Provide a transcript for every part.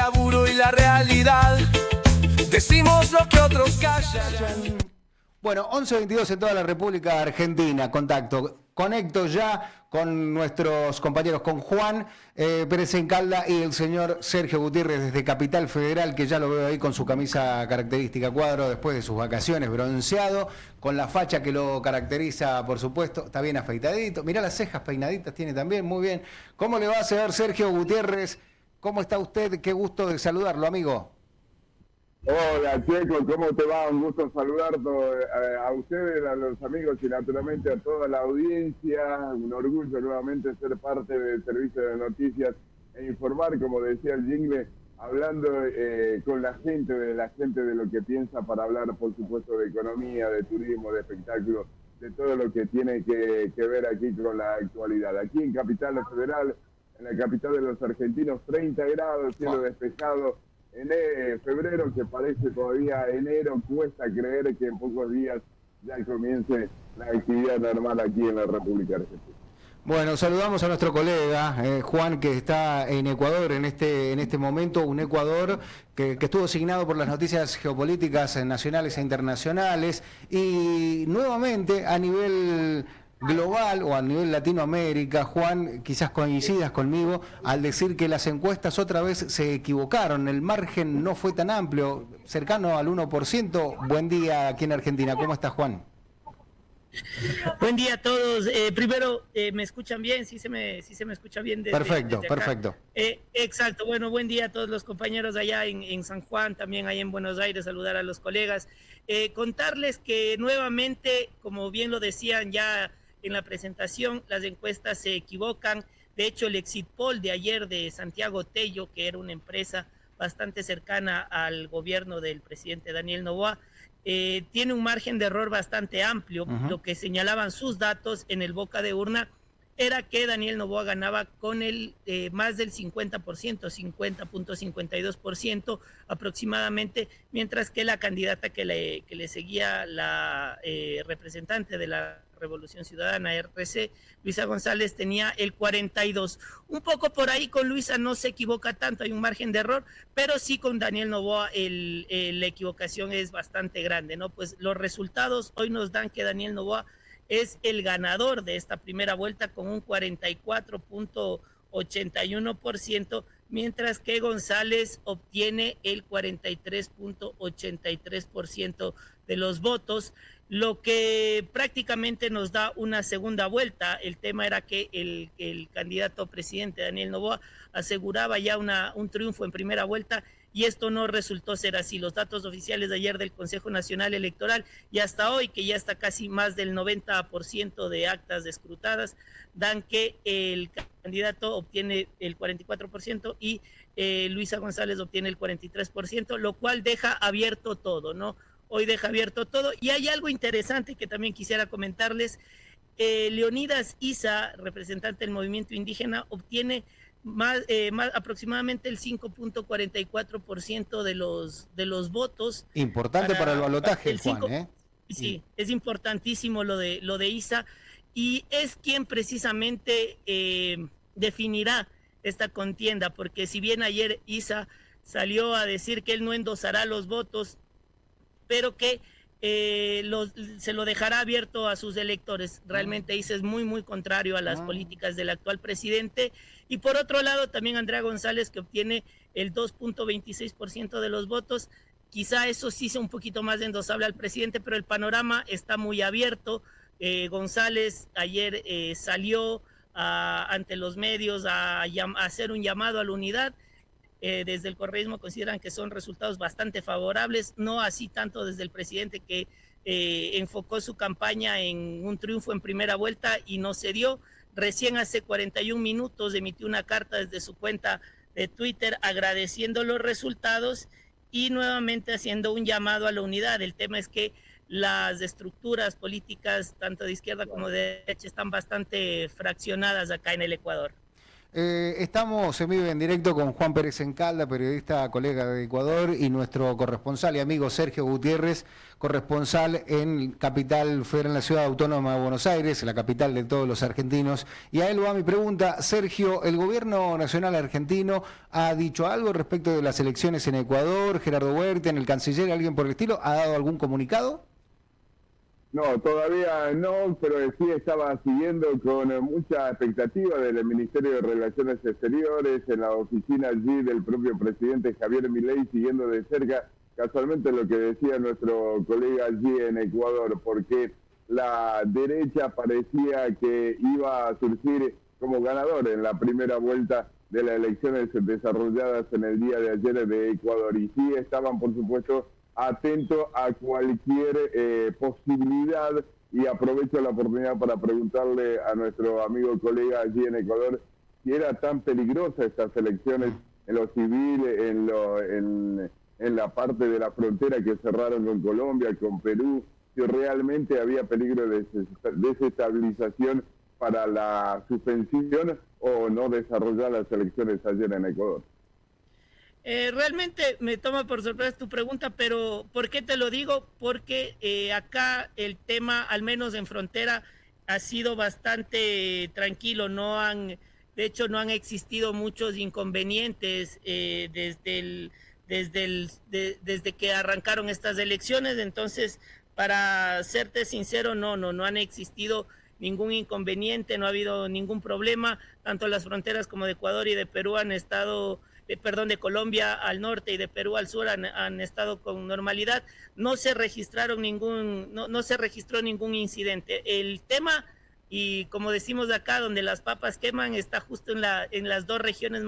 laburo y la realidad. Decimos lo que otros callan. Bueno, 11:22 en toda la República Argentina. Conecto ya con nuestros compañeros, con Juan Pérez Encalda y el señor Sergio Gutiérrez desde Capital Federal, que ya lo veo ahí con su camisa característica cuadro después de sus vacaciones, bronceado, con la facha que lo caracteriza, por supuesto. Está bien afeitadito. Mirá las cejas peinaditas, tiene también, muy bien. ¿Cómo le va, señor Sergio Gutiérrez? ¿Cómo está usted? Qué gusto de saludarlo, amigo. Hola, Checo, ¿cómo te va? Un gusto saludar a ustedes, a los amigos y naturalmente a toda la audiencia. Un orgullo nuevamente ser parte del servicio de noticias e informar, como decía el jingle, hablando con la gente de lo que piensa, para hablar, por supuesto, de economía, de turismo, de espectáculo, de todo lo que tiene que ver aquí con la actualidad. Aquí en Capital Federal, en la capital de los argentinos, 30 grados, cielo despejado. En febrero, que parece todavía enero, cuesta creer que en pocos días ya comience la actividad normal aquí en la República Argentina. Bueno, saludamos a nuestro colega Juan, que está en Ecuador en este momento, un Ecuador que estuvo signado por las noticias geopolíticas nacionales e internacionales, y nuevamente a nivel global o a nivel Latinoamérica. Juan, quizás coincidas conmigo al decir que las encuestas otra vez se equivocaron, el margen no fue tan amplio, cercano al 1%. Buen día aquí en Argentina. ¿Cómo estás, Juan? Buen día a todos. Primero, ¿me escuchan bien? ¿Sí se me escucha bien? Perfecto, desde acá? Perfecto. Exacto. Bueno, buen día a todos los compañeros allá en San Juan, también ahí en Buenos Aires, saludar a los colegas. Contarles que nuevamente, como bien lo decían ya en la presentación, las encuestas se equivocan. De hecho, el exit poll de ayer de Santiago Tello, que era una empresa bastante cercana al gobierno del presidente Daniel Noboa, tiene un margen de error bastante amplio. Lo que señalaban sus datos en el boca de urna era que Daniel Noboa ganaba con el más del 50%, 50.52% aproximadamente, mientras que la candidata que le seguía, la representante de la Revolución Ciudadana, RC, Luisa González, tenía el 42%. Un poco por ahí con Luisa no se equivoca tanto, hay un margen de error, pero sí con Daniel Noboa la equivocación es bastante grande, ¿no? Pues los resultados hoy nos dan que Daniel Noboa es el ganador de esta primera vuelta con un 44.81%, mientras que González obtiene el 43.83% de los votos, lo que prácticamente nos da una segunda vuelta. El tema era que el candidato presidente Daniel Noboa aseguraba ya un triunfo en primera vuelta, y esto no resultó ser así. Los datos oficiales de ayer del Consejo Nacional Electoral y hasta hoy, que ya está casi más del 90% de actas escrutadas, dan que el candidato obtiene el 44% y Luisa González obtiene el 43%, lo cual deja abierto todo, ¿no? Hoy deja abierto todo. Y hay algo interesante que también quisiera comentarles. Leonidas Issa, representante del movimiento indígena, obtiene aproximadamente el 5.44% de los votos. Importante para el balotaje, Juan, ¿eh? Sí, es importantísimo lo de Issa, y es quien precisamente definirá esta contienda, porque si bien ayer Issa salió a decir que él no endosará los votos, pero que se lo dejará abierto a sus electores. Realmente Issa es muy contrario a las políticas del actual presidente. Y por otro lado, también Andrea González, que obtiene el 2.26% de los votos. Quizá eso sí sea un poquito más endosable al presidente, pero el panorama está muy abierto. González ayer salió ante los medios a hacer un llamado a la unidad. Desde el correísmo consideran que son resultados bastante favorables, no así tanto desde el presidente, que enfocó su campaña en un triunfo en primera vuelta y no se dio. Recién hace 41 minutos emitió una carta desde su cuenta de Twitter agradeciendo los resultados y nuevamente haciendo un llamado a la unidad. El tema es que las estructuras políticas, tanto de izquierda como de derecha, están bastante fraccionadas acá en el Ecuador. Estamos en vivo y en directo con Juan Pérez Encalda, periodista, colega de Ecuador, y nuestro corresponsal y amigo Sergio Gutiérrez, corresponsal en Capital Federal, en la Ciudad Autónoma de Buenos Aires, la capital de todos los argentinos. Y a él va mi pregunta. Sergio, ¿el gobierno nacional argentino ha dicho algo respecto de las elecciones en Ecuador? Gerardo Huerta, el canciller, alguien por el estilo, ¿ha dado algún comunicado? No, todavía no, pero sí estaba siguiendo con mucha expectativa del Ministerio de Relaciones Exteriores, en la oficina allí del propio presidente Javier Milei, siguiendo de cerca casualmente lo que decía nuestro colega allí en Ecuador, porque la derecha parecía que iba a surgir como ganador en la primera vuelta de las elecciones desarrolladas en el día de ayer de Ecuador, y sí estaban, por supuesto, atento a cualquier posibilidad, y aprovecho la oportunidad para preguntarle a nuestro amigo colega allí en Ecuador si era tan peligrosa estas elecciones en lo civil, en la parte de la frontera que cerraron con Colombia, con Perú, si realmente había peligro de desestabilización para la suspensión o no desarrollar las elecciones ayer en Ecuador. Realmente me toma por sorpresa tu pregunta, pero ¿por qué te lo digo? Porque acá el tema, al menos en frontera, ha sido bastante tranquilo. De hecho, no han existido muchos inconvenientes desde que arrancaron estas elecciones. Entonces, para serte sincero, no han existido ningún inconveniente, no ha habido ningún problema. Tanto las fronteras como de Ecuador y de Perú han estado... de Colombia al norte y de Perú al sur han estado con normalidad. No se registró ningún incidente. El tema, y como decimos acá, donde las papas queman, está justo en las dos regiones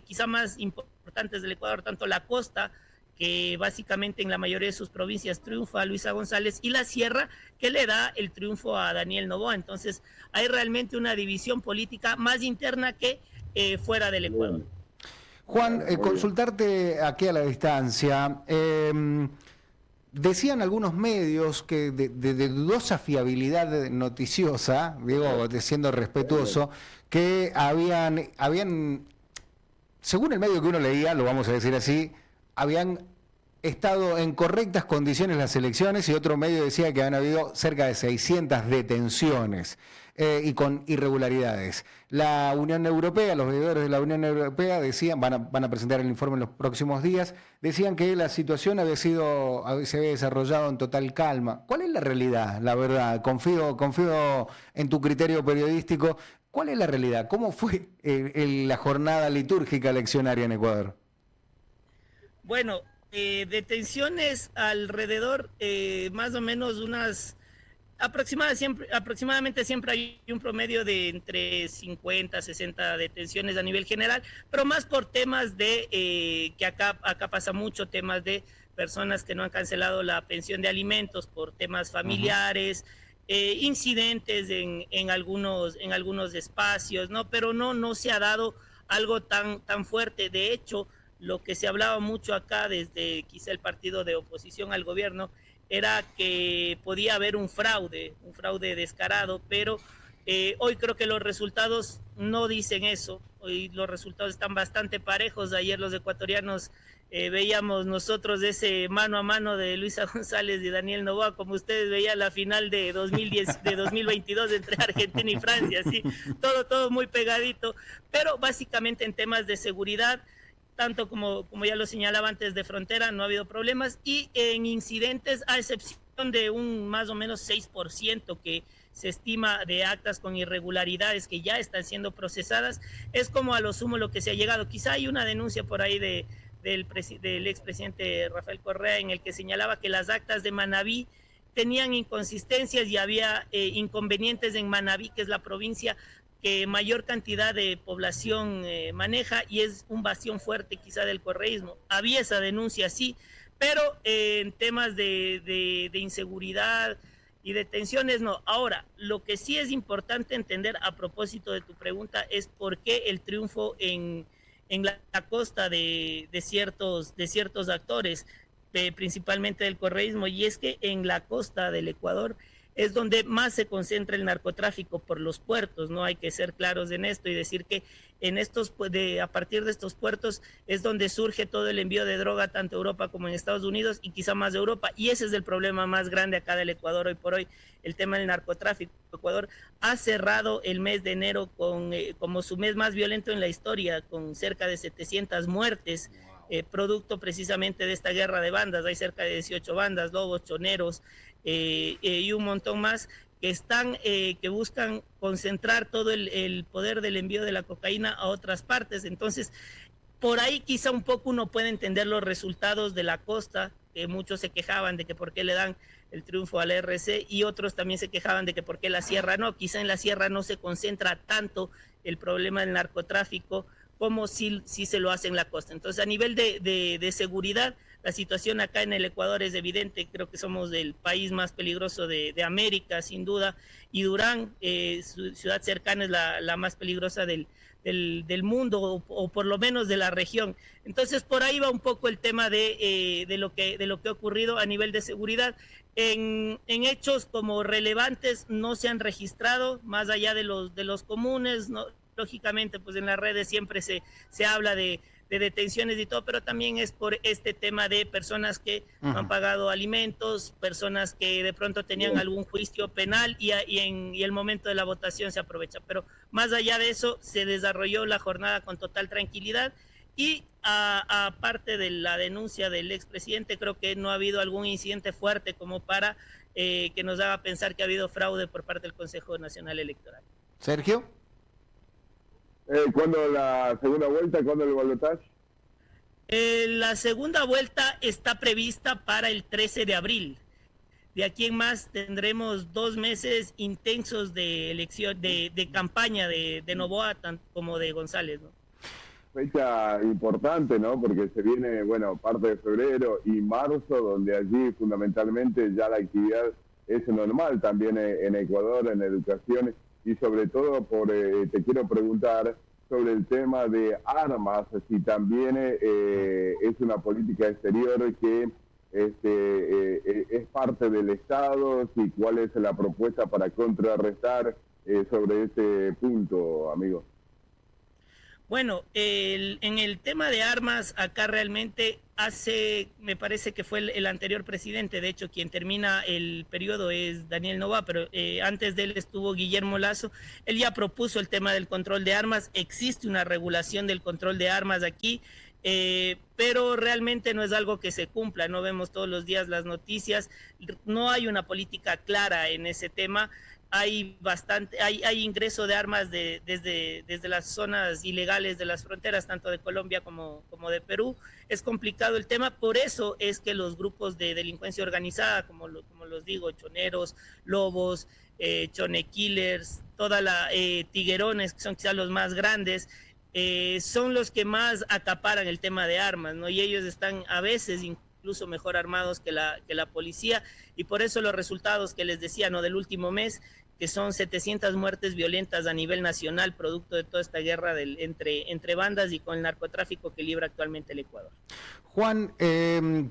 quizá más importantes del Ecuador, tanto la costa, que básicamente en la mayoría de sus provincias triunfa a Luisa González, y la sierra, que le da el triunfo a Daniel Noboa. Entonces hay realmente una división política más interna que fuera del Ecuador. Juan, consultarte aquí a la distancia. Decían algunos medios que de dudosa fiabilidad noticiosa, digo, siendo respetuoso, que habían, según el medio que uno leía, lo vamos a decir así, habían estado en correctas condiciones las elecciones, y otro medio decía que habían habido cerca de 600 detenciones. Y con irregularidades. La Unión Europea, los veedores de la Unión Europea decían, van a presentar el informe en los próximos días, decían que la situación se había desarrollado en total calma. ¿Cuál es la realidad, la verdad? Confío en tu criterio periodístico. ¿Cuál es la realidad? ¿Cómo fue la jornada litúrgica eleccionaria en Ecuador? Bueno, detenciones alrededor, más o menos unas... Aproximadamente siempre hay un promedio de entre 50 a 60 detenciones a nivel general, pero más por temas que acá pasa mucho, temas de personas que no han cancelado la pensión de alimentos por temas familiares, incidentes en algunos espacios, ¿no? Pero no se ha dado algo tan fuerte. De hecho, lo que se hablaba mucho acá desde quizá el partido de oposición al gobierno era que podía haber un fraude descarado, pero hoy creo que los resultados no dicen eso. Hoy los resultados están bastante parejos. Ayer los ecuatorianos veíamos nosotros ese mano a mano de Luisa González y Daniel Noboa, como ustedes veían la final de 2022 entre Argentina y Francia, ¿sí? Todo muy pegadito, pero básicamente en temas de seguridad, tanto como ya lo señalaba antes, de frontera, no ha habido problemas, y en incidentes, a excepción de un más o menos 6% que se estima de actas con irregularidades que ya están siendo procesadas, es como a lo sumo lo que se ha llegado. Quizá hay una denuncia por ahí del expresidente Rafael Correa, en el que señalaba que las actas de Manabí tenían inconsistencias y había inconvenientes en Manabí, que es la provincia que mayor cantidad de población maneja y es un bastión fuerte quizá del correísmo. Había esa denuncia, sí, pero en temas de inseguridad y detenciones no. Ahora, lo que sí es importante entender a propósito de tu pregunta es por qué el triunfo en la costa de ciertos actores, principalmente del correísmo, y es que en la costa del Ecuador es donde más se concentra el narcotráfico por los puertos, ¿no? Hay que ser claros en esto y decir que a partir de estos puertos es donde surge todo el envío de droga, tanto a Europa como en Estados Unidos y quizá más de Europa. Y ese es el problema más grande acá del Ecuador hoy por hoy, el tema del narcotráfico. Ecuador ha cerrado el mes de enero como su mes más violento en la historia, con cerca de 700 muertes, producto precisamente de esta guerra de bandas. Hay cerca de 18 bandas, lobos, choneros y un montón más que buscan concentrar todo el poder del envío de la cocaína a otras partes. Entonces, por ahí quizá un poco uno puede entender los resultados de la costa, que muchos se quejaban de que por qué le dan el triunfo al RC, y otros también se quejaban de que por qué la sierra no. Quizá en la sierra no se concentra tanto el problema del narcotráfico como si se lo hace en la costa. Entonces, a nivel de seguridad, la situación acá en el Ecuador es evidente. Creo que somos el país más peligroso de América, sin duda, y Durán, su ciudad cercana, es la más peligrosa del mundo, o por lo menos de la región. Entonces, por ahí va un poco el tema de lo que ha ocurrido a nivel de seguridad. En hechos como relevantes no se han registrado, más allá de los comunes, ¿no? Lógicamente, pues en las redes siempre se habla de detenciones y todo, pero también es por este tema de personas que no han pagado alimentos, personas que de pronto tenían algún juicio penal y el momento de la votación se aprovecha. Pero más allá de eso, se desarrolló la jornada con total tranquilidad y aparte de la denuncia del expresidente, creo que no ha habido algún incidente fuerte como para que nos haga pensar que ha habido fraude por parte del Consejo Nacional Electoral. Sergio. ¿Cuándo la segunda vuelta? ¿Cuándo el balotaje? La segunda vuelta está prevista para el 13 de abril. De aquí en más tendremos 2 meses intensos de elección, de campaña de Noboa como de González, ¿no? Fecha importante, ¿no? Porque se viene, parte de febrero y marzo, donde allí fundamentalmente ya la actividad es normal también en Ecuador, en educación. Y sobre todo, te quiero preguntar sobre el tema de armas, si también es una política exterior que es parte del Estado, si cuál es la propuesta para contrarrestar sobre ese punto, amigo. Bueno, en el tema de armas, acá realmente me parece que fue el anterior presidente, de hecho quien termina el periodo es Daniel Noboa, pero antes de él estuvo Guillermo Lasso. Él ya propuso el tema del control de armas, existe una regulación del control de armas aquí, pero realmente no es algo que se cumpla, no vemos todos los días las noticias, no hay una política clara en ese tema. Hay ingreso de armas desde las zonas ilegales de las fronteras, tanto de Colombia como de Perú. Es complicado el tema, por eso es que los grupos de delincuencia organizada, como los digo, choneros, lobos, chone killers, tiguerones, que son quizás los más grandes, son los que más acaparan el tema de armas, ¿no? Y ellos están a veces incluso mejor armados que la policía, y por eso los resultados que les decía, ¿no?, del último mes, que son 700 muertes violentas a nivel nacional, producto de toda esta guerra entre bandas y con el narcotráfico que libra actualmente el Ecuador. Juan,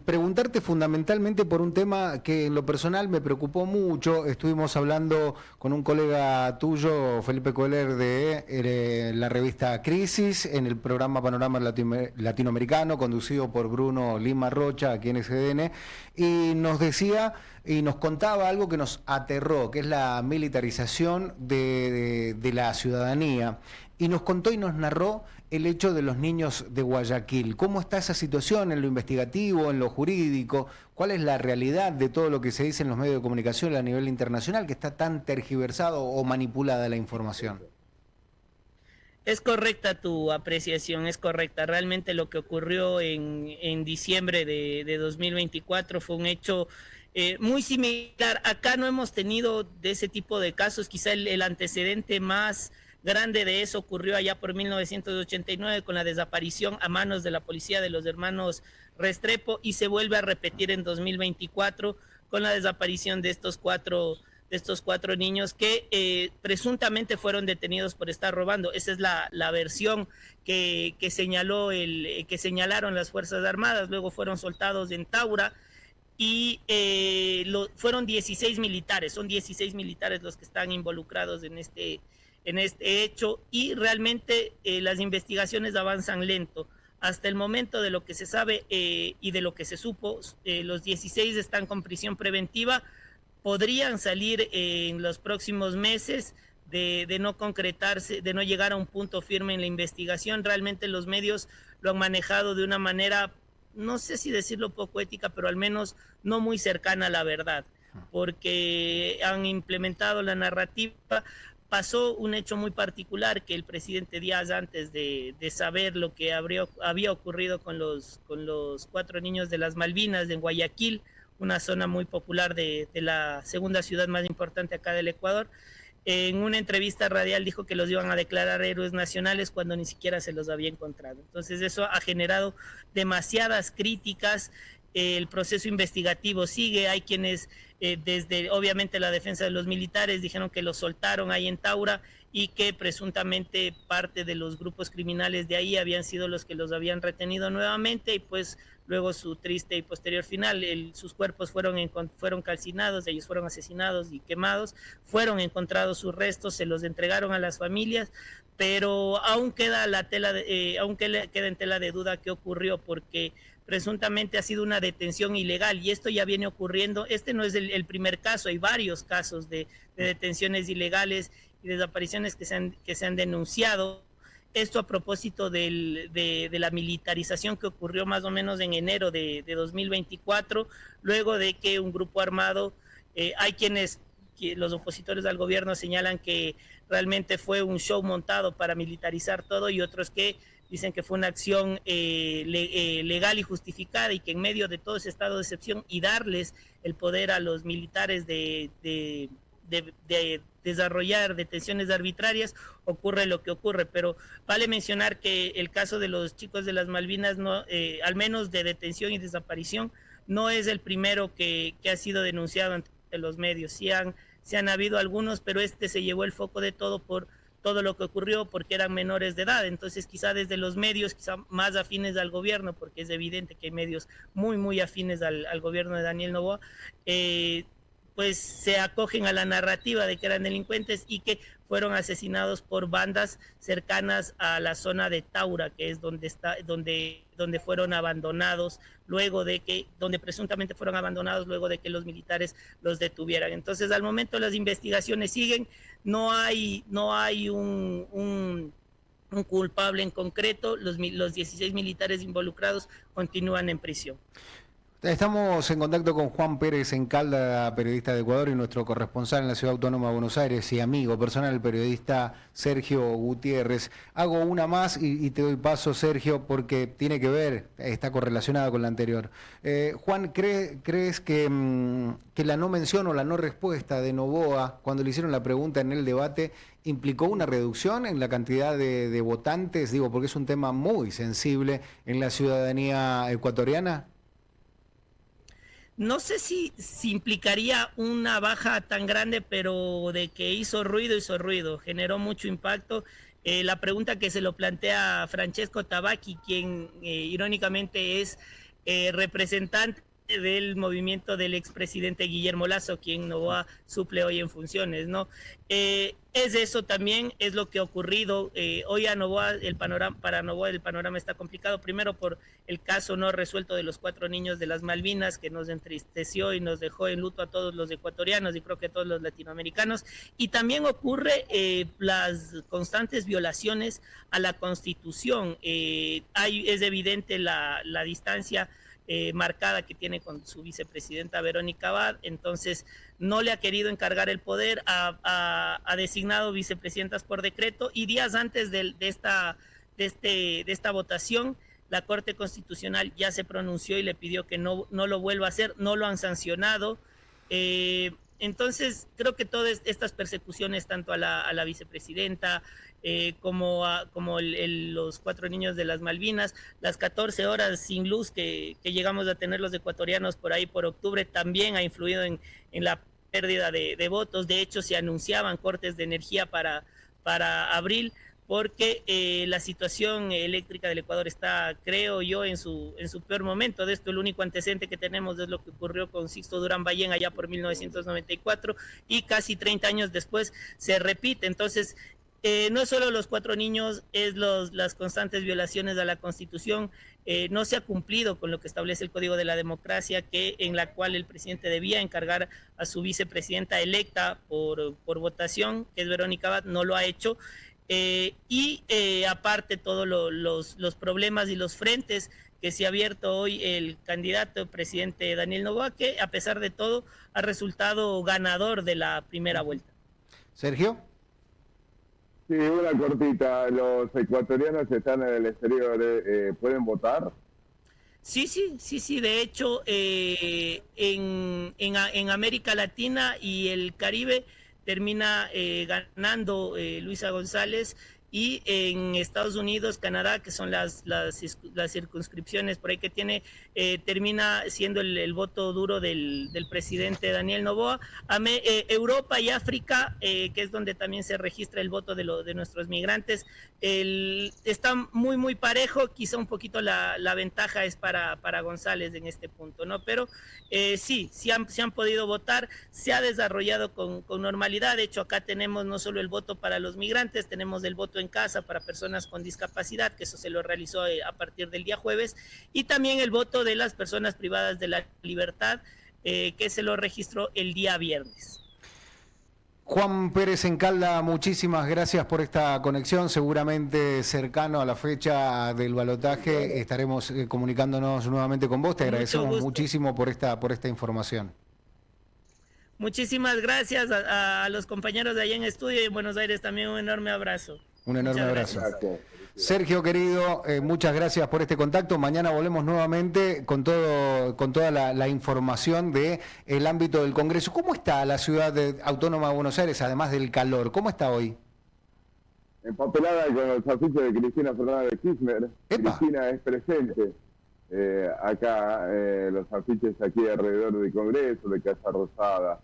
preguntarte fundamentalmente por un tema que en lo personal me preocupó mucho. Estuvimos hablando con un colega tuyo, Felipe Coeler, de la revista Crisis, en el programa Panorama Latinoamericano, conducido por Bruno Lima Rocha, aquí en SDN, y nos decía y nos contaba algo que nos aterró, que es la militarización de la ciudadanía. Y nos contó y nos narró el hecho de los niños de Guayaquil. ¿Cómo está esa situación en lo investigativo, en lo jurídico? ¿Cuál es la realidad de todo lo que se dice en los medios de comunicación a nivel internacional, que está tan tergiversado o manipulada la información? Es correcta tu apreciación, es correcta. Realmente lo que ocurrió en diciembre de 2024 fue un hecho muy similar. Acá no hemos tenido de ese tipo de casos. Quizá el antecedente más grande de eso ocurrió allá por 1989 con la desaparición a manos de la policía de los hermanos Restrepo, y se vuelve a repetir en 2024 con la desaparición de estos cuatro niños que presuntamente fueron detenidos por estar robando. Esa es la versión que señalaron las Fuerzas Armadas. Luego fueron soltados en Taura. y fueron 16 militares, son 16 militares los que están involucrados en este hecho, y realmente las investigaciones avanzan lento. Hasta el momento, de lo que se sabe y de lo que se supo, los 16 están con prisión preventiva, podrían salir en los próximos meses de no concretarse, de no llegar a un punto firme en la investigación. Realmente los medios lo han manejado de una manera, no sé si decirlo poco ética, pero al menos no muy cercana a la verdad, porque han implementado la narrativa. Pasó un hecho muy particular, que el presidente Díaz, antes de saber lo que había ocurrido con los 4 niños de las Malvinas en Guayaquil, una zona muy popular de la segunda ciudad más importante acá del Ecuador, en una entrevista radial dijo que los iban a declarar héroes nacionales cuando ni siquiera se los había encontrado. Entonces eso ha generado demasiadas críticas. El proceso investigativo sigue. Hay quienes desde obviamente la defensa de los militares dijeron que los soltaron ahí en Taura y que presuntamente parte de los grupos criminales de ahí habían sido los que los habían retenido nuevamente, y pues luego su triste y posterior final, sus cuerpos fueron calcinados, ellos fueron asesinados y quemados, fueron encontrados sus restos, se los entregaron a las familias, pero aún queda queda en tela de duda qué ocurrió, porque presuntamente ha sido una detención ilegal, y esto ya viene ocurriendo. Este no es el primer caso, hay varios casos de detenciones ilegales y desapariciones que se han denunciado. Esto a propósito de la militarización que ocurrió más o menos en enero de 2024, luego de que un grupo armado, hay los opositores al gobierno señalan que realmente fue un show montado para militarizar todo, y otros que dicen que fue una acción legal y justificada, y que en medio de todo ese estado de excepción y darles el poder a los militares de desarrollar detenciones arbitrarias, ocurre lo que ocurre. Pero vale mencionar que el caso de los chicos de las Malvinas, no, al menos de detención y desaparición, no es el primero que ha sido denunciado ante los medios. Sí han habido algunos, pero este se llevó el foco de todo por todo lo que ocurrió, porque eran menores de edad. Entonces quizá desde los medios, quizá más afines al gobierno, porque es evidente que hay medios muy afines al gobierno de Daniel Noboa, pues se acogen a la narrativa de que eran delincuentes y que fueron asesinados por bandas cercanas a la zona de Taura, que es donde fueron abandonados donde presuntamente fueron abandonados luego de que los militares los detuvieran. Entonces, al momento las investigaciones siguen, no hay un culpable en concreto, los 16 militares involucrados continúan en prisión. Estamos en contacto con Juan Pérez Encalda, periodista de Ecuador, y nuestro corresponsal en la Ciudad Autónoma de Buenos Aires y amigo personal, el periodista Sergio Gutiérrez. Hago una más y te doy paso, Sergio, porque tiene que ver, está correlacionada con la anterior. Juan, ¿crees que la no mención o la no respuesta de Noboa, cuando le hicieron la pregunta en el debate, implicó una reducción en la cantidad de votantes? Digo, porque es un tema muy sensible en la ciudadanía ecuatoriana. No sé si implicaría una baja tan grande, pero de que hizo ruido, generó mucho impacto. La pregunta que se lo plantea Francesco Tabacchi, quien irónicamente es representante del movimiento del expresidente Guillermo Lasso, quien Noboa suple hoy en funciones, ¿no? Es eso también, es lo que ha ocurrido. Hoy a Noboa, para Noboa el panorama está complicado, primero por el caso no resuelto de los 4 niños de las Malvinas, que nos entristeció y nos dejó en luto a todos los ecuatorianos y creo que a todos los latinoamericanos, y también ocurre las constantes violaciones a la Constitución. Es evidente la distancia marcada que tiene con su vicepresidenta Verónica Abad. Entonces no le ha querido encargar el poder, ha designado vicepresidentas por decreto, y días antes de esta votación la Corte Constitucional ya se pronunció y le pidió que no lo vuelva a hacer, no lo han sancionado. Entonces creo que todas estas persecuciones, tanto a la vicepresidenta como los 4 niños de las Malvinas, las 14 horas sin luz que llegamos a tener los ecuatorianos por ahí por octubre, también ha influido en la pérdida de votos. De hecho, se anunciaban cortes de energía para abril, porque la situación eléctrica del Ecuador está, creo yo, en su peor momento. De esto el único antecedente que tenemos es lo que ocurrió con Sixto Durán Ballén allá por 1994 y casi 30 años después se repite. Entonces, no solo los 4 niños, es las constantes violaciones a la Constitución. No se ha cumplido con lo que establece el Código de la Democracia, en la cual el presidente debía encargar a su vicepresidenta electa por votación, que es Verónica Abad, no lo ha hecho. Aparte todos los problemas y los frentes que se ha abierto hoy el candidato presidente Daniel Noboa, que a pesar de todo ha resultado ganador de la primera vuelta. Sergio. Sí, una cortita. ¿Los ecuatorianos que están en el exterior pueden votar? Sí. De hecho, en América Latina y el Caribe termina ganando Luisa González, y en Estados Unidos, Canadá, que son las circunscripciones por ahí que tiene, termina siendo el voto duro del presidente Daniel Noboa. Europa y África, que es donde también se registra el voto de nuestros migrantes, está muy parejo. Quizá un poquito la ventaja es para González en este punto, ¿no? Pero sí han podido votar, se ha desarrollado con normalidad. De hecho, acá tenemos no solo el voto para los migrantes, tenemos el voto en casa para personas con discapacidad, que eso se lo realizó a partir del día jueves, y también el voto de las personas privadas de la libertad, que se lo registró el día viernes. Juan Pérez Encalda, muchísimas gracias por esta conexión. Seguramente cercano a la fecha del balotaje estaremos comunicándonos nuevamente con vos. Te agradecemos muchísimo por esta información. Muchísimas gracias a los compañeros de allá en estudio, y en Buenos Aires también un enorme abrazo. Un enorme abrazo. Sergio, querido, muchas gracias por este contacto. Mañana volvemos nuevamente con toda la información del ámbito del Congreso. ¿Cómo está la ciudad autónoma de Buenos Aires, además del calor? ¿Cómo está hoy? Empapelada con los afiches de Cristina Fernández de Kirchner. ¡Epa! Cristina es presente. Acá los afiches aquí alrededor del Congreso, de Casa Rosada.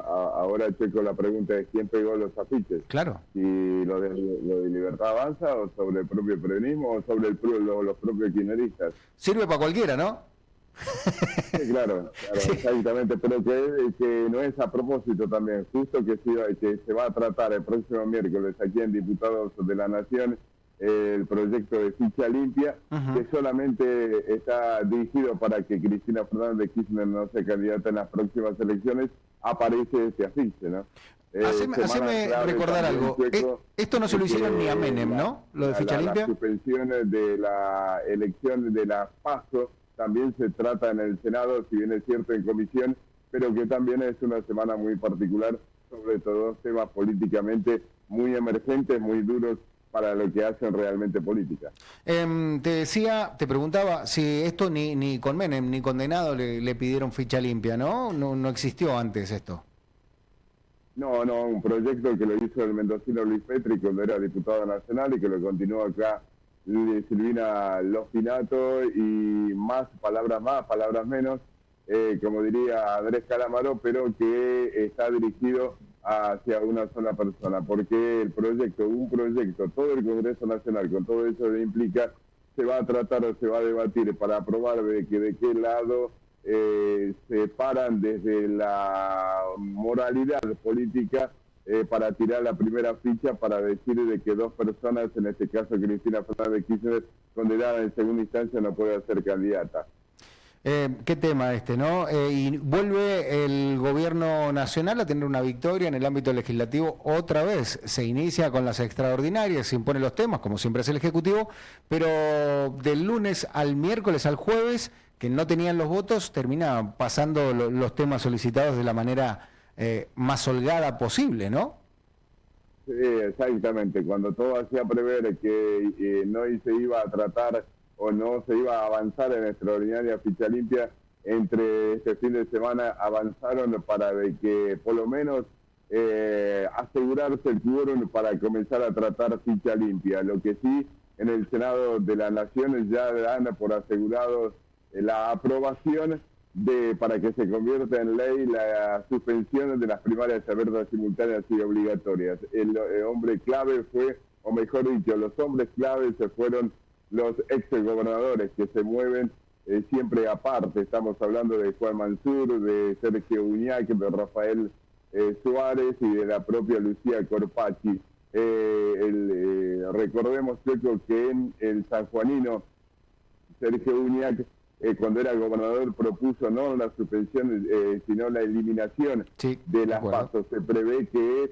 Ahora checo la pregunta de quién pegó los afiches. Claro. Si lo de Libertad Avanza, o sobre el propio peronismo, o sobre los propios kirchneristas. Sirve para cualquiera, ¿no? Sí, claro, sí. Exactamente, pero que no es a propósito también, justo que se va a tratar el próximo miércoles aquí en Diputados de la Nación el proyecto de ficha limpia, que solamente está dirigido para que Cristina Fernández de Kirchner no sea candidata en las próximas elecciones. Aparece ese afiche, ¿no? Haceme recordar algo. Esto no se lo hicieron ni a Menem, ¿no? Lo de ficha limpia. Las suspensiones de la elección de la PASO también se trata en el Senado, si bien es cierto en comisión, pero que también es una semana muy particular, sobre todo temas políticamente muy emergentes, muy duros para lo que hacen realmente política. Te preguntaba si esto ni con Menem ni condenado le pidieron ficha limpia, ¿no? No existió antes esto. No, un proyecto que lo hizo el mendocino Luis Petri cuando era diputado nacional y que lo continuó acá Silvina Lospinato, y más, palabras menos, como diría Andrés Calamaro, pero que está dirigido hacia una sola persona, porque un proyecto, todo el Congreso Nacional, con todo eso que implica, se va a tratar o se va a debatir para aprobar de qué lado se paran desde la moralidad política para tirar la primera ficha, para decir de que 2 personas, en este caso Cristina Fernández de Kirchner, condenada en segunda instancia, no puede ser candidata. Qué tema ¿no? Y vuelve el gobierno nacional a tener una victoria en el ámbito legislativo otra vez. Se inicia con las extraordinarias, se imponen los temas, como siempre es el Ejecutivo, pero del lunes al miércoles al jueves, que no tenían los votos, termina pasando los temas solicitados de la manera más holgada posible, ¿no? Sí, exactamente. Cuando todo hacía prever que no se iba a tratar o no se iba a avanzar en extraordinaria ficha limpia, entre este fin de semana avanzaron para de que por lo menos asegurarse el quórum para comenzar a tratar ficha limpia. Lo que sí, en el Senado de la Nación ya dan por asegurado la aprobación para que se convierta en ley la suspensión de las primarias abiertas, simultáneas y obligatorias. El hombre clave fue, o mejor dicho, los hombres claves se fueron los exgobernadores que se mueven siempre aparte. Estamos hablando de Juan Mansur, de Sergio Uñac, de Rafael Suárez y de la propia Lucía Corpacci. Recordemos, Checo, que en el sanjuanino, Sergio Uñac, cuando era gobernador, propuso no la suspensión, sino la eliminación de las PASO. Se prevé que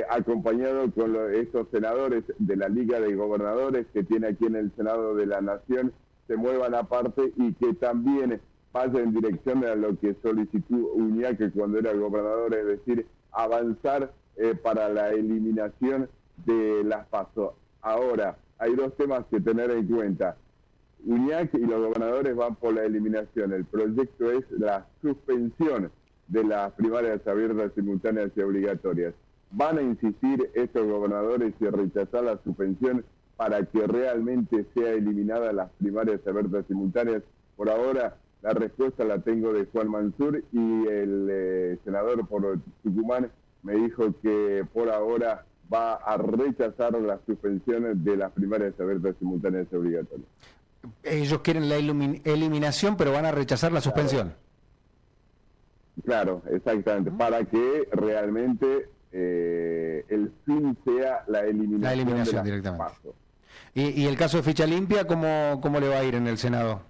acompañado con estos senadores de la Liga de Gobernadores que tiene aquí en el Senado de la Nación, se muevan aparte y que también vaya en dirección a lo que solicitó Uñac cuando era gobernador, es decir, avanzar para la eliminación de las PASO. Ahora, hay dos temas que tener en cuenta. Uñac y los gobernadores van por la eliminación. El proyecto es la suspensión de las primarias abiertas, simultáneas y obligatorias. Van a insistir estos gobernadores y rechazar la suspensión para que realmente sea eliminada las primarias abiertas, simultáneas. Por ahora, la respuesta la tengo de Juan Mansur, y el senador por Tucumán me dijo que por ahora va a rechazar las suspensiones de las primarias abiertas, simultáneas y obligatorias. Ellos quieren la eliminación, pero van a rechazar la suspensión. Claro, exactamente, para que realmente el fin sea la eliminación de directamente. ¿Y el caso de ficha limpia, cómo le va a ir en el Senado?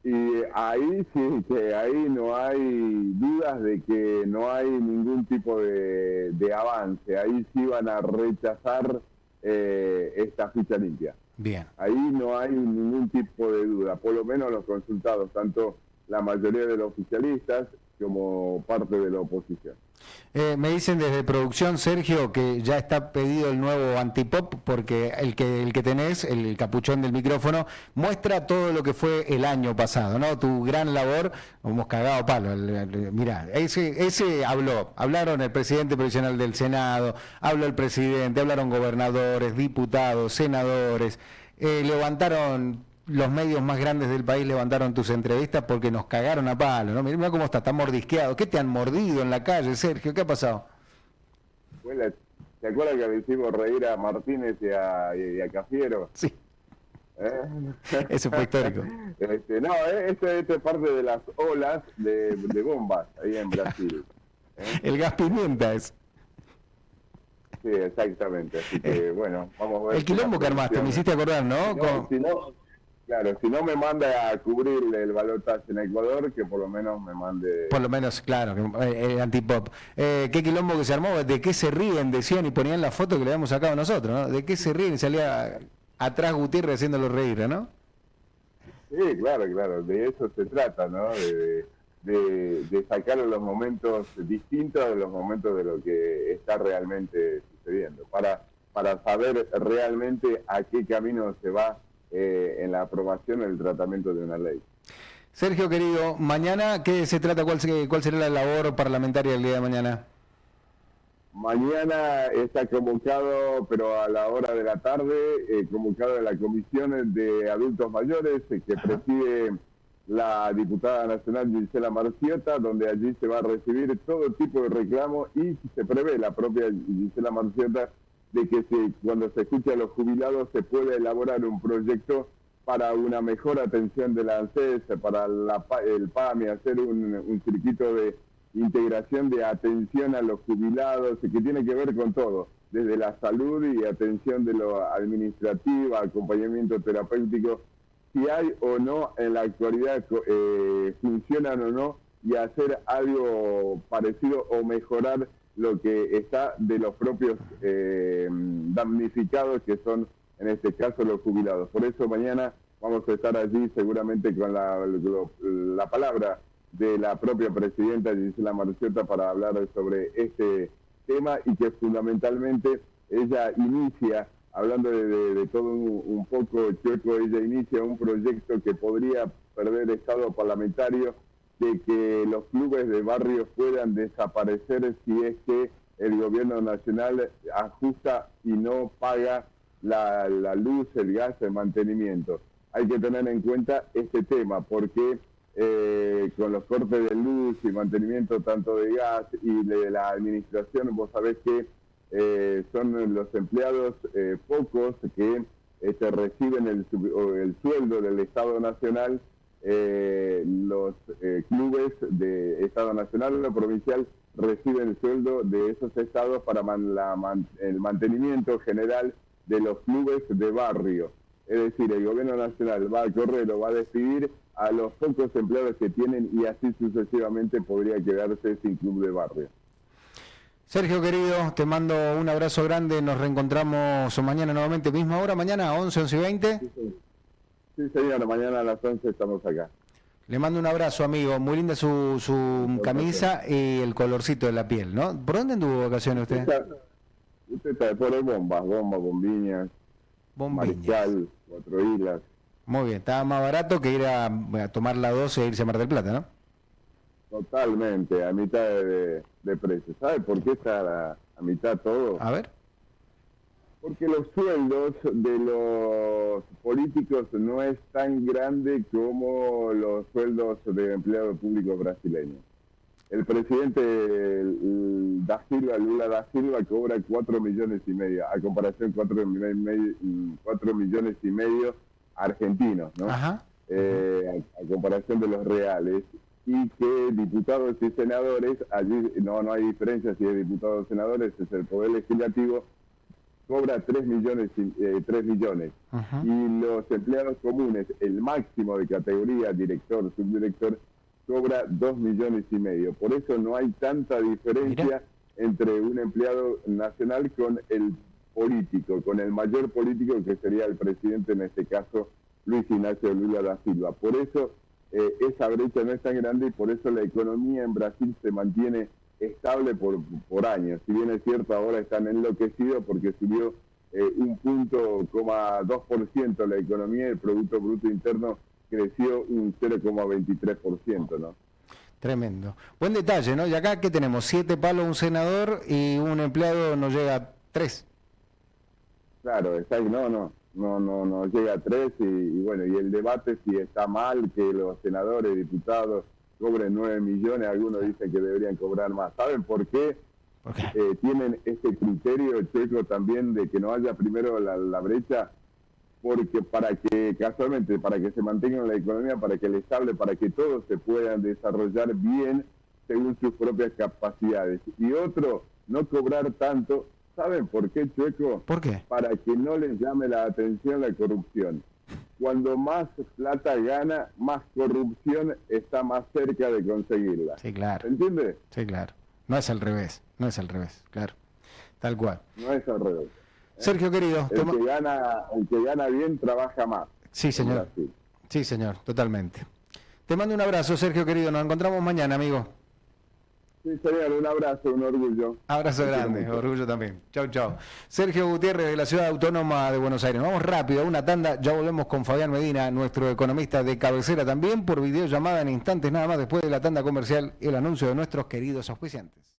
Y ahí sí, que ahí no hay dudas de que no hay ningún tipo de avance. Ahí sí van a rechazar esta ficha limpia. Bien. Ahí no hay ningún tipo de duda, por lo menos los consultados, tanto la mayoría de los oficialistas como parte de la oposición. Me dicen desde producción, Sergio, que ya está pedido el nuevo antipop, porque el que tenés, el capuchón del micrófono, muestra todo lo que fue el año pasado, ¿no? Tu gran labor. Hemos cagado palo. Mirá, ese hablaron el presidente provisional del Senado, habló el presidente, hablaron gobernadores, diputados, senadores, levantaron... Los medios más grandes del país levantaron tus entrevistas porque nos cagaron a palo, ¿no? Mirá cómo está mordisqueado. ¿Qué te han mordido en la calle, Sergio? ¿Qué ha pasado? Bueno, ¿te acuerdas que le hicimos reír a Martínez y a Cafiero? Sí. Eso fue histórico. No, esto es parte de las olas de bombas ahí en Brasil. El gas pimienta es. Sí, exactamente. Así que, bueno, vamos a ver. El quilombo que armaste, me hiciste acordar, ¿no? Claro, si no me manda a cubrir el balotaje en Ecuador, que por lo menos me mande... Por lo menos, claro, el antipop. ¿Qué quilombo que se armó? ¿De qué se ríen? Decían y ponían la foto que le habíamos sacado nosotros, ¿no? ¿De qué se ríen? Y salía atrás Gutiérrez haciéndolo reír, ¿no? Sí, claro, de eso se trata, ¿no? De sacar los momentos distintos de los momentos de lo que está realmente sucediendo, para saber realmente a qué camino se va en la aprobación o el tratamiento de una ley. Sergio, querido, mañana, ¿qué se trata? ¿Cuál será la labor parlamentaria del día de mañana? Mañana está convocado, pero a la hora de la tarde, convocado en la Comisión de Adultos Mayores, que preside la diputada nacional Gisela Marciota, donde allí se va a recibir todo tipo de reclamos, y se prevé la propia Gisela Marciota de que cuando se escuche a los jubilados se puede elaborar un proyecto para una mejor atención de la ANSES, para el PAMI, hacer un circuito de integración de atención a los jubilados, que tiene que ver con todo, desde la salud y atención de lo administrativo, acompañamiento terapéutico, si hay o no en la actualidad, funcionan o no, y hacer algo parecido o mejorar lo que está de los propios damnificados, que son en este caso los jubilados. Por eso mañana vamos a estar allí seguramente con la palabra de la propia presidenta Gisela Marciota para hablar sobre este tema, y que fundamentalmente ella inicia, hablando de todo un poco, Chueco, ella inicia un proyecto que podría perder estado parlamentario, de que los clubes de barrios puedan desaparecer si es que el gobierno nacional ajusta y no paga la luz, el gas, el mantenimiento. Hay que tener en cuenta este tema, porque con los cortes de luz y mantenimiento tanto de gas y de la administración, vos sabés que son los empleados pocos que reciben el sueldo del Estado Nacional. Los clubes de Estado Nacional o provincial reciben el sueldo de esos estados para el mantenimiento general de los clubes de barrio. Es decir, el gobierno nacional va a correr o va a despedir a los pocos empleados que tienen y así sucesivamente podría quedarse sin club de barrio. Sergio querido, te mando un abrazo grande, nos reencontramos mañana nuevamente, misma hora, mañana a 11, 11 y 20. Sí, señor, mañana a las 11 estamos acá. Le mando un abrazo, amigo, muy linda su camisa y el colorcito de la piel, ¿no? ¿Por dónde anduvo vacaciones usted? Usted está por el Bombiñas, Mariscal, Cuatro Islas. Muy bien, estaba más barato que ir a tomar la 12 e irse a Mar del Plata, ¿no? Totalmente, a mitad de precio. ¿Sabe por qué está a mitad todo? A ver. Porque los sueldos de los políticos no es tan grande como los sueldos de empleados públicos brasileños. El presidente Lula da Silva, cobra 4,5 millones, a comparación 4,5 millones argentinos, ¿no? Ajá. A comparación de los reales. Y que diputados y senadores, allí no hay diferencia si es diputados o senadores, es el Poder Legislativo, cobra 3 millones. Ajá. Y los empleados comunes, el máximo de categoría, director, subdirector, cobra 2,5 millones. Por eso no hay tanta diferencia entre un empleado nacional con el político, con el mayor político que sería el presidente, en este caso Luis Ignacio Lula da Silva. Por eso esa brecha no es tan grande y por eso la economía en Brasil se mantiene estable por años. Si bien es cierto, ahora están enloquecidos porque subió 1,2% la economía, el Producto Bruto Interno creció un 0,23%, ¿no? Tremendo. Buen detalle, ¿no? Y acá, ¿qué tenemos? 7 palos, un senador y un empleado no llega a 3. Claro, no llega a 3 y bueno, y el debate si está mal que los senadores, diputados cobren 9 millones, algunos dicen que deberían cobrar más. ¿Saben por qué? ¿Por qué? Tienen este criterio chueco también de que no haya primero la brecha, porque para que se mantenga la economía, para que les hable, para que todos se puedan desarrollar bien según sus propias capacidades. Y otro, no cobrar tanto. ¿Saben por qué, Chueco? ¿Por qué? Para que no les llame la atención la corrupción. Cuando más plata gana, más corrupción está más cerca de conseguirla. Sí, claro. ¿Entiendes? Sí, claro. No es al revés, claro. Tal cual. No es al revés. Sergio querido. El que gana bien trabaja más. Sí, señor. Sí, señor, totalmente. Te mando un abrazo, Sergio querido. Nos encontramos mañana, amigo. Sí, señor, un abrazo, un orgullo. Abrazo grande, orgullo también. Chau, chau. Sergio Gutiérrez de la Ciudad Autónoma de Buenos Aires. Vamos rápido a una tanda, ya volvemos con Fabián Medina, nuestro economista de cabecera también, por videollamada en instantes nada más después de la tanda comercial y el anuncio de nuestros queridos auspiciantes.